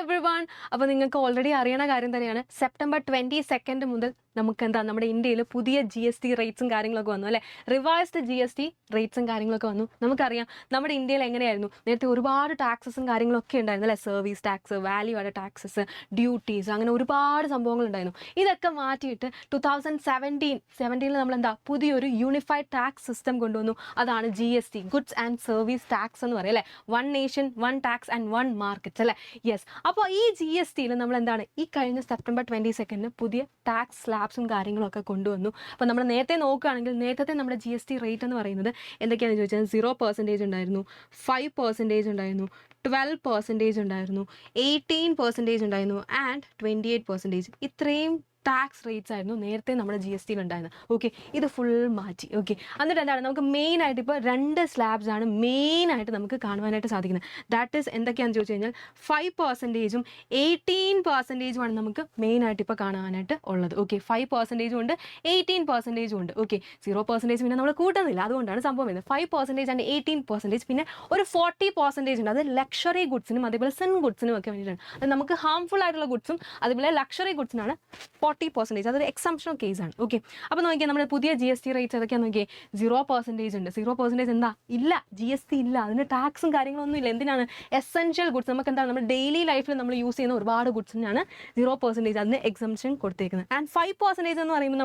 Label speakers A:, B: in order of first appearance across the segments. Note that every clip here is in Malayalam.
A: എവ്രിവൺ. അപ്പോൾ നിങ്ങൾക്ക് ഓൾറെഡി അറിയണ കാര്യം തന്നെയാണ്, സെപ്റ്റംബർ 22 മുതൽ നമുക്ക് നമ്മുടെ ഇന്ത്യയിൽ പുതിയ GST റേറ്റ്സും കാര്യങ്ങളൊക്കെ വന്നു അല്ലേ. റിവൈസ്ഡ് GST റേറ്റ്സും കാര്യങ്ങളൊക്കെ വന്നു. നമുക്കറിയാം നമ്മുടെ ഇന്ത്യയിൽ എങ്ങനെയായിരുന്നു നേരത്തെ ഒരുപാട് ടാക്സസും കാര്യങ്ങളൊക്കെ ഉണ്ടായിരുന്നു അല്ലേ. Service tax, value added taxes, duties, അങ്ങനെ ഒരുപാട് സംഭവങ്ങൾ ഉണ്ടായിരുന്നു. ഇതൊക്കെ മാറ്റിയിട്ട് 2017 നമ്മൾ പുതിയൊരു യൂണിഫൈഡ് ടാക്സ് സിസ്റ്റം കൊണ്ടുവന്നു. അതാണ് GST, goods and service tax എന്ന് പറയും അല്ലേ. One nation, one tax and one market അല്ലേ. യെസ്. അപ്പോൾ ഈ GSTയിൽ നമ്മൾ ഈ കഴിഞ്ഞ സെപ്റ്റംബർ 22 പുതിയ ടാക്സ് സ്ലാബ്സും കാര്യങ്ങളൊക്കെ കൊണ്ടുവന്നു. അപ്പോൾ നമ്മൾ നേരത്തെ നോക്കുകയാണെങ്കിൽ നേരത്തെ നമ്മുടെ GST റേറ്റ് എന്ന് പറയുന്നത് എന്തൊക്കെയാണെന്ന് ചോദിച്ചാൽ 0% ഉണ്ടായിരുന്നു, 5% ഉണ്ടായിരുന്നു, 12% ഉണ്ടായിരുന്നു, 18% ഉണ്ടായിരുന്നു ആൻഡ് 28%. ഇത്രയും ടാക്സ് റേറ്റ്സ് ആയിരുന്നു നേരത്തെ നമ്മുടെ GSTയിൽ ഉണ്ടായിരുന്നത്. ഓക്കെ, ഇത് ഫുൾ മാറ്റി. ഓക്കെ, എന്നിട്ട് എന്താണ് നമുക്ക് മെയിനായിട്ട് ഇപ്പോൾ 2 സ്ലാബ്സ് ആണ് മെയിനായിട്ട് നമുക്ക് കാണുവാനായിട്ട് സാധിക്കുന്നത്. ദാറ്റ് ഈസ് എന്തൊക്കെയാണെന്ന് ചോദിച്ചു കഴിഞ്ഞാൽ 5%ഉം 18%ഉമാണ് നമുക്ക് മെയിനായിട്ട് ഇപ്പോൾ കാണാനായിട്ട് ഉള്ളത്. ഓക്കെ, 5% ഉണ്ട്, 18% ഉണ്ട്. ഓക്കെ, 0% പിന്നെ നമ്മൾ കൂട്ടുന്നില്ല, അതുകൊണ്ടാണ് സംഭവം വരുന്നത്. 5% ആൻഡ് 18%, പിന്നെ ഒരു 40% ഉണ്ട്. അത് ലക്ഷറി ഗുഡ്സിനും അതേപോലെ സിൻ ഗുഡ്സിനും ഒക്കെ വേണ്ടിയിട്ടാണ്. അത് നമുക്ക് ഹാംഫുൾ ആയിട്ടുള്ള ഗുഡ്സും അതേപോലെ ലക്ഷറി ഗുഡ്സിനാണ് 40%. അതൊരു എക്സംഷണൽ കേസാണ്. ഓക്കെ, അപ്പോൾ നോക്കിയാൽ നമ്മുടെ പുതിയ GST റേറ്റ്സ് ഏതൊക്കെയാണെന്ന് നോക്കിയേ. 0% ഉണ്ട്. 0% എന്താ ഇല്ല, GST ഇല്ല, അതിന് ടാക്സും കാര്യങ്ങളൊന്നും ഇല്ല. എന്തിനാണ്? എസെൻഷ്യൽ ഗുഡ്സ്, നമുക്ക് എന്താണ് നമ്മുടെ ഡെയിലി ലൈഫിൽ നമ്മൾ യൂസ് ചെയ്യുന്ന ഒരുപാട് ഗുഡ്സിനാണ് 0% അതിന് എക്സംഷൻ കൊടുത്തേക്കുന്നത്. ആൻഡ് 5% എന്ന് പറയുമ്പോൾ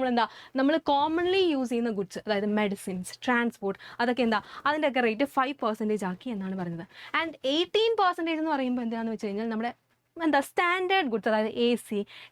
A: നമ്മൾ കോമൺലി യൂസ് ചെയ്യുന്ന ഗുഡ്സ്, അതായത് മെഡിസിൻസ്, ട്രാൻസ്പോർട്ട്, അതൊക്കെ അതിൻ്റെയൊക്കെ റേറ്റ് 5% ആക്കി എന്നാണ് പറയുന്നത്. ആൻഡ് 18% എന്ന് പറയുമ്പോൾ എന്താണെന്ന് വെച്ച് കഴിഞ്ഞാൽ നമ്മുടെ സ്റ്റാൻഡേർഡ് ഗുഡ്സ്, അതായത് AC,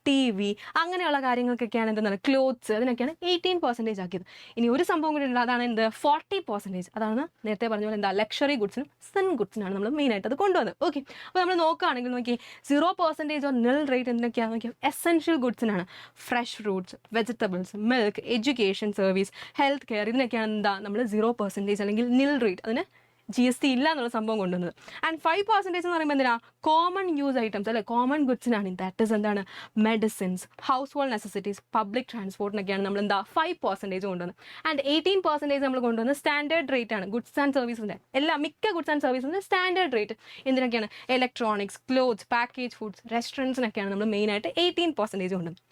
A: TV, അങ്ങനെയുള്ള കാര്യങ്ങൾക്കൊക്കെയാണ് എന്താണ് ക്ലോത്ത്സ്, അതിനൊക്കെയാണ് 18% ആക്കിയത്. ഇനി ഒരു സംഭവം കൂടി ഉണ്ട്, അതാണ് 40%. അതാണ് നേരത്തെ പറഞ്ഞ പോലെ ലക്ഷറി ഗുഡ്സിനും സിൻ ഗുഡ്സിനാണ് നമ്മൾ മെയിനായിട്ട് അത് കൊണ്ടുവന്നത്. ഓക്കെ, അപ്പോൾ നമ്മൾ നോക്കുകയാണെങ്കിൽ 0% ഓർ നിൽ റേറ്റ് എന്തൊക്കെയാണെന്ന് നോക്കിയാൽ എസെൻഷ്യൽ ഗുഡ്സിനാണ്. Fresh fruits, vegetables, milk, education service, health care, ഇതിനൊക്കെയാണ് നമ്മൾ 0% അല്ലെങ്കിൽ നിൽ റേറ്റ്, അതിന് GST ഇല്ല എന്നുള്ള സംഭവം കൊണ്ടുവന്നത്. ആൻഡ് 5% എന്ന് പറയുമ്പോൾ എന്തിനാ കോമൺ യൂസ് ഐറ്റംസ് അല്ലെ, കോമൺ ഗുഡ്സിനാണ്. ദാറ്റ് ഇസ് എന്താണ് medicines, household necessities, public ട്രാൻസ്പോർട്ടിനൊക്കെയാണ് നമ്മൾ 5% കൊണ്ടുവന്നത്. ആൻഡ് 18% നമ്മൾ കൊണ്ടുവന്നത് സ്റ്റാൻഡേർഡ് റേറ്റ് ആണ്. ഗുഡ്സ് ആൻഡ് സർവീസിൻ്റെ മിക്ക ഗുഡ്സ് ആൻഡ് സർവീസിൻ്റെ സ്റ്റാൻഡേർഡ് റേറ്റ് എന്തിനൊക്കെയാണ്? ഇലക്ട്രോണിക്സ്, ക്ലോത്ത്സ്, പാക്കേജ് ഫുഡ്സ്, റെസ്റ്റോറൻറ്റ്സിനൊക്കെയാണ് നമ്മൾ മെയിനായിട്ട് 18% കൊണ്ടുവന്നത്.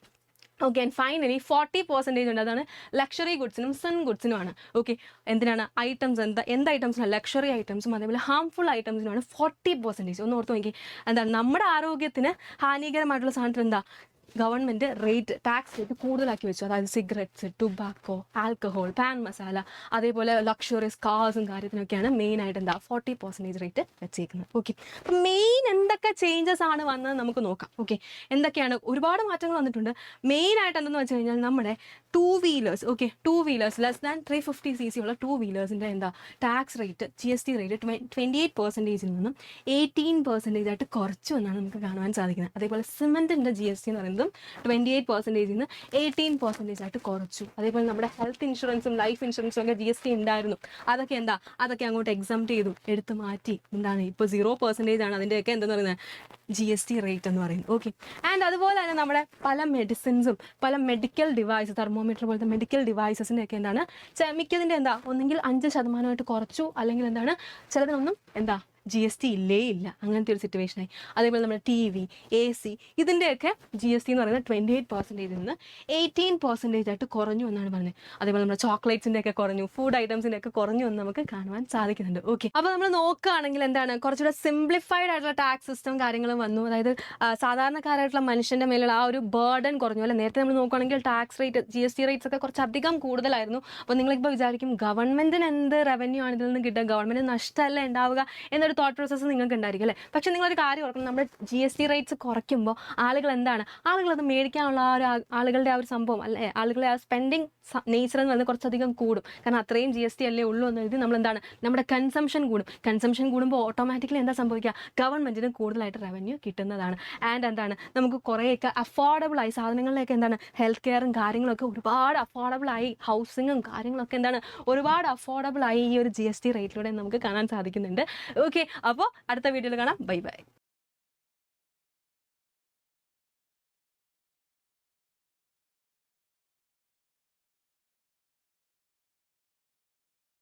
A: ഓക്കെ, ആൻഡ് ഫൈനലി 40% ഉണ്ട്, അതാണ് ലക്ഷറി ഗുഡ്സിനും സിൻ ഗുഡ്സിനുമാണ്. ഓക്കെ, എന്തിനാണ്? ഐറ്റംസ് എന്ത് ഐറ്റംസിനാണ്? ലക്ഷറി ഐറ്റംസും അതേപോലെ ഹാംഫുൾ ഐറ്റംസിനുമാണ് 40%. ഒന്ന് ഓർത്ത് നോക്കി, നമ്മുടെ ആരോഗ്യത്തിന് ഹാനികരമായിട്ടുള്ള സാധനത്തിന് ഗവൺമെൻറ് ടാക്സ് റേറ്റ് കൂടുതലാക്കി വെച്ചു. അതായത് cigarettes, tobacco, alcohol, pan masala, അതേപോലെ ലക്ഷറീസ് കാർസും കാര്യത്തിനൊക്കെയാണ് മെയിനായിട്ട് 40% റേറ്റ് വെച്ചേക്കുന്നത്. ഓക്കെ, അപ്പം മെയിൻ എന്തൊക്കെ ചേഞ്ചസ് ആണ് വന്നത് നമുക്ക് നോക്കാം. ഓക്കെ, എന്തൊക്കെയാണ്? ഒരുപാട് മാറ്റങ്ങൾ വന്നിട്ടുണ്ട്. മെയിനായിട്ട് എന്തെന്ന് വെച്ച് കഴിഞ്ഞാൽ നമ്മുടെ 2 wheelers, okay, 2 wheelers less than 350cc ഉള്ള 2 വീലേഴ്സിൻ്റെ ടാക്സ് റേറ്റ്, GST റേറ്റ് 28%-ൽ നിന്നും 18% ആയിട്ട് കുറച്ചു എന്നാണ് നമുക്ക് കാണുവാൻ സാധിക്കുന്നത്. അതേപോലെ സിമെൻറ്റിൻ്റെ GST എന്ന് പറയുന്നത് 28%-ൽ നിന്ന് 18% ആയിട്ട് കുറച്ചു. അതേപോലെ നമ്മുടെ ഹെൽത്ത് ഇൻഷുറൻസും ലൈഫ് ഇൻഷുറൻസും ഒക്കെ GST ഉണ്ടായിരുന്നു. അതൊക്കെ അങ്ങോട്ട് എക്സംപ്റ്റ് ചെയ്തു, എടുത്ത് മാറ്റി. ഇപ്പോൾ 0% ആണ് അതിൻ്റെയൊക്കെ എന്താണെന്ന് പറയുന്നത് GST റേറ്റ് എന്ന് പറയുന്നത്. ഓക്കെ, ആൻഡ് അതുപോലെ തന്നെ നമ്മുടെ പല മെഡിസിൻസും പല മെഡിക്കൽ ഡിവൈസ്, തെർമോമീറ്റർ പോലത്തെ മെഡിക്കൽ ഡിവൈസസിൻ്റെ ഒക്കെ മിക്കതിൻ്റെ ഒന്നെങ്കിൽ 5% കുറച്ചു, അല്ലെങ്കിൽ ചിലതിനൊന്നും GST ഇല്ലേ ഇല്ല, അങ്ങനത്തെ ഒരു സിറ്റുവേഷനായി. അതേപോലെ നമ്മുടെ TV, AC, ഇതിൻ്റെയൊക്കെ GST എന്ന് പറയുന്നത് 28%-ൽ നിന്ന് 18% ആയിട്ട് കുറഞ്ഞു എന്നാണ് പറഞ്ഞത്. അതേപോലെ നമ്മുടെ ചോക്ലേറ്റ്സിൻ്റെ ഒക്കെ കുറഞ്ഞു, ഫുഡ് ഐറ്റംസിൻ്റെ ഒക്കെ കുറഞ്ഞു എന്ന് നമുക്ക് കാണുവാൻ സാധിക്കുന്നുണ്ട്. ഓക്കെ, അപ്പോൾ നമ്മൾ നോക്കുകയാണെങ്കിൽ കുറച്ചുകൂടെ സിംപ്ലിഫൈഡ് ആയിട്ടുള്ള ടാക്സ് സിസ്റ്റം കാര്യങ്ങളും വന്നു. അതായത് സാധാരണക്കാരായിട്ടുള്ള മനുഷ്യൻ്റെ മേലുള്ള ആ ഒരു ബേർഡൻ കുറഞ്ഞു അല്ലെ. നേരത്തെ നമ്മൾ നോക്കുകയാണെങ്കിൽ ടാക്സ് റേറ്റ്, GST റേറ്റ്സ് ഒക്കെ കുറച്ചധികം കൂടുതലായിരുന്നു. അപ്പോൾ നിങ്ങളിപ്പോൾ വിചാരിക്കും ഗവൺമെൻറ്റിന് എന്ത് റവന്യൂ ആണ് ഇതിൽ നിന്ന് കിട്ടുക, ഗവൺമെൻറ് നഷ്ടമല്ല ഉണ്ടാവുക എന്നൊരു തോട്ട് പ്രോസസ്സ് നിങ്ങൾക്ക് ഉണ്ടായിരിക്കും അല്ലേ. പക്ഷേ നിങ്ങളൊരു കാര്യം ഓർക്കണം, നമ്മുടെ GST റേറ്റ്സ് കുറയ്ക്കുമ്പോൾ ആളുകൾ അത് മേടിക്കാനുള്ള ആളുകളുടെ ആ ഒരു സംഭവം അല്ലേ, ആളുകളെ ആ സ്പെൻഡിങ് നേച്ചർ എന്ന് പറയുന്നത് കുറച്ചധികം കൂടും. കാരണം അത്രയും GST അല്ലേ ഉള്ളൂ എന്ന് കരുതി നമ്മുടെ കൺസംഷൻ കൂടും. കൺസംഷൻ കൂടുമ്പോൾ ഓട്ടോമാറ്റിക്കലി സംഭവിക്കുക, ഗവൺമെൻറ്റിന് കൂടുതലായിട്ട് റവന്യൂ കിട്ടുന്നതാണ്. ആൻഡ് നമുക്ക് കുറേയൊക്കെ അഫോർഡബിളായി സാധനങ്ങളിലേക്ക് ഹെൽത്ത് കെയറും കാര്യങ്ങളൊക്കെ ഒരുപാട് അഫോർഡബിളായി, ഹൗസിങ്ങും കാര്യങ്ങളൊക്കെ ഒരുപാട് അഫോർഡബിളായി ഈ ഒരു GST റേറ്റിലൂടെ നമുക്ക് കാണാൻ സാധിക്കുന്നുണ്ട്. ഓക്കെ, അപ്പോൾ അടുത്ത വീഡിയോയിൽ കാണാം. Bye bye.